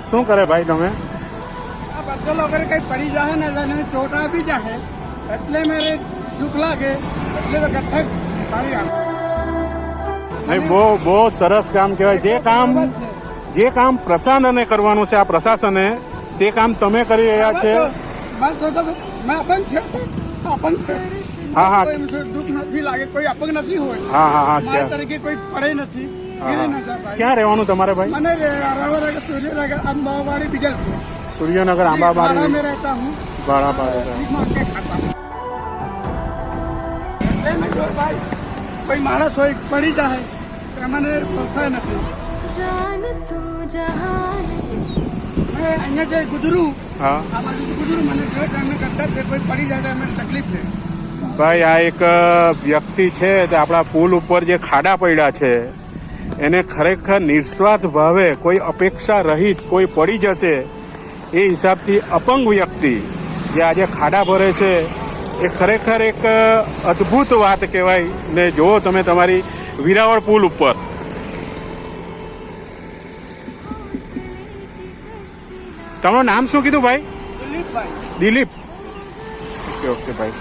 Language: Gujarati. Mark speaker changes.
Speaker 1: શું કરે ભાઈ તમે?
Speaker 2: આ બદલ વગર કઈ પડી જાય ને એને ચોટ આપી જાય એટલે મારે દુઃખ લાગે એટલે તો ગઠ્ઠક મારી આવે.
Speaker 1: નહીં, બહુ સરસ કામ કહેવાય. જે કામ પ્રશાસને કરવાનું છે, આ પ્રશાસને તે કામ તમે કરી રહ્યા છે.
Speaker 2: અપંગ છે.
Speaker 1: હા હા
Speaker 2: દુઃખ નથી લાગે, કોઈ અપંગ નથી હોય.
Speaker 1: હા હા હા
Speaker 2: મારા તરીકે કોઈ પડે નથી.
Speaker 1: ક્યાં રહેવાનું તમારે ભાઈ?
Speaker 2: મને સૂર્યનગર અંબાવાડી બીજલપુર.
Speaker 1: સૂર્યનગર આંબાવાડી
Speaker 2: में रहता हूँ. ભાઈ કોઈ માણસ હોય પડી જાય મને પોસાય નથી. અહીંયા જે ગુજરું
Speaker 1: હા
Speaker 2: આ બાજુ ગુજરું મને કરતા છે કોઈ પડી જાય મને તકલીફ છે.
Speaker 1: ભાઈ, આ એક વ્યક્તિ છે તે આપણા પુલ ઉપર જે ખાડા પડ્યા છે એને ખરેખર નિસ્વાર્થ ભાવે કોઈ અપેક્ષા રહિત કોઈ પડી જશે એ હિસાબથી અપંગ વ્યક્તિ જે આજે ખાડા ભરે છે એ ખરેખર એક અદ્ભુત વાત કહેવાય. ને જુઓ તમે તમારી વિરાવળ પુલ ઉપર. તમારું નામ શું કીધું ભાઈ?
Speaker 2: દિલીપભાઈ.
Speaker 1: દિલીપ. ઓકે ઓકે ભાઈ.